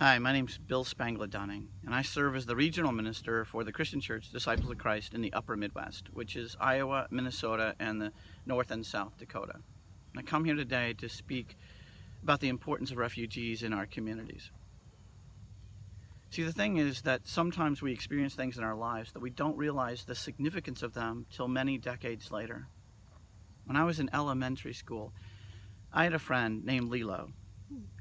Hi, my name's Bill Spangler-Dunning, and I serve as the regional minister for the Christian Church Disciples of Christ in the upper Midwest, which is Iowa, Minnesota, and the North and South Dakota. And I come here today to speak about the importance of refugees in our communities. See, the thing is that sometimes we experience things in our lives that we don't realize the significance of them till many decades later. When I was in elementary school, I had a friend named Lilo.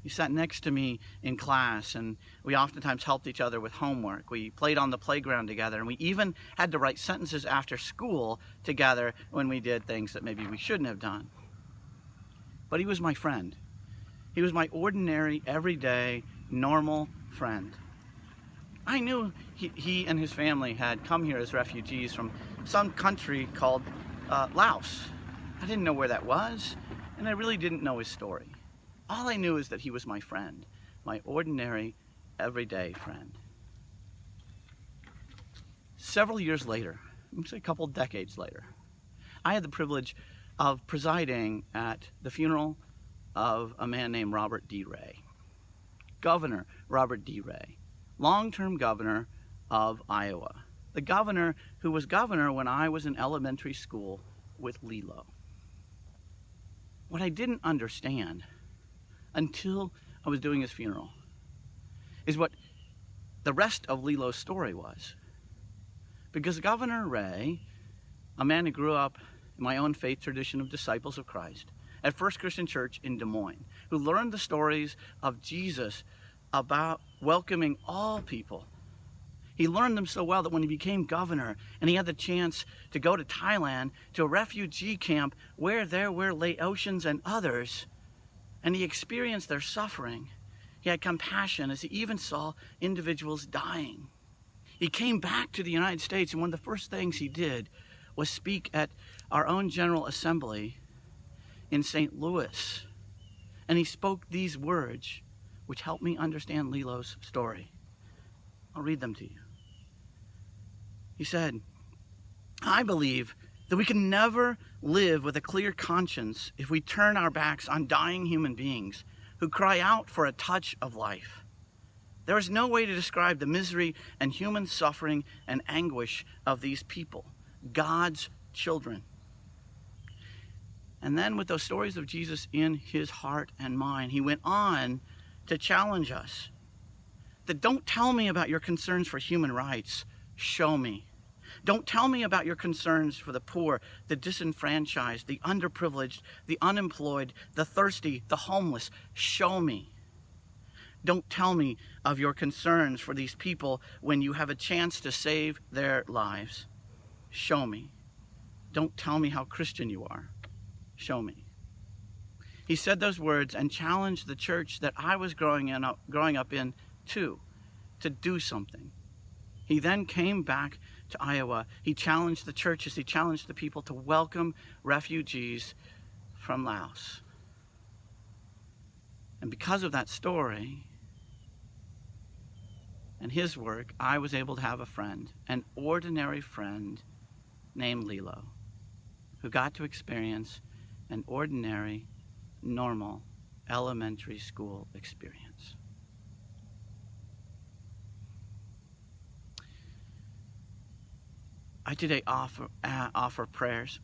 He sat next to me in class, and we oftentimes helped each other with homework. We played on the playground together, and we even had to write sentences after school together when we did things that maybe we shouldn't have done. But he was my friend. He was my ordinary, everyday, normal friend. I knew he and his family had come here as refugees from some country called Laos. I didn't know where that was, and I really didn't know his story. All I knew is that he was my friend, my ordinary, everyday friend. Several years later, I'm say a couple decades later, I had the privilege of presiding at the funeral of a man named Robert D. Ray. Governor Robert D. Ray, long-term governor of Iowa. The governor who was governor when I was in elementary school with Lilo. What I didn't understand until I was doing his funeral is what the rest of Lilo's story was. Because Governor Ray, a man who grew up in my own faith tradition of Disciples of Christ at First Christian Church in Des Moines, who learned the stories of Jesus about welcoming all people. He learned them so well that when he became governor and he had the chance to go to Thailand to a refugee camp where there were Laotians and others, and he experienced their suffering, he had compassion as he even saw individuals dying. He came back to the United States, and one of the first things he did was speak at our own General Assembly in St. Louis. And he spoke these words, which helped me understand Lilo's story. I'll read them to you. He said, "I believe that we can never live with a clear conscience if we turn our backs on dying human beings who cry out for a touch of life. There is no way to describe the misery and human suffering and anguish of these people, God's children." And then with those stories of Jesus in his heart and mind, he went on to challenge us that don't tell me about your concerns for human rights, show me. Don't tell me about your concerns for the poor, the disenfranchised, the underprivileged, the unemployed, the thirsty, the homeless. Show me. Don't tell me of your concerns for these people when you have a chance to save their lives. Show me. Don't tell me how Christian you are. Show me. He said those words and challenged the church that I was growing up in too, to do something. He then came back to Iowa. He challenged the churches, he challenged the people to welcome refugees from Laos. And because of that story and his work, I was able to have a friend, an ordinary friend named Lilo, who got to experience an ordinary, normal elementary school experience. I today offer prayers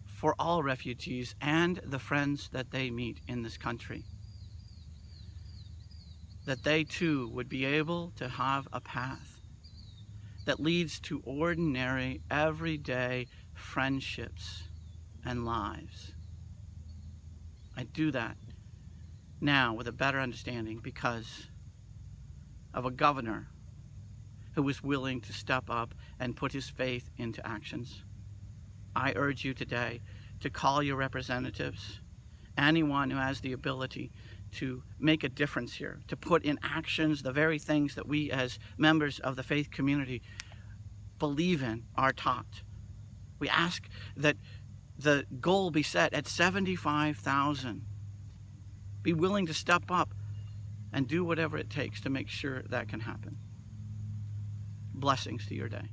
for all refugees and the friends that they meet in this country, that they too would be able to have a path that leads to ordinary, everyday friendships and lives. I do that now with a better understanding because of a governor who was willing to step up and put his faith into actions. I urge you today to call your representatives, anyone who has the ability to make a difference here, to put in actions the very things that we as members of the faith community believe in, are taught. We ask that the goal be set at 75,000. Be willing to step up and do whatever it takes to make sure that can happen. Blessings to your day.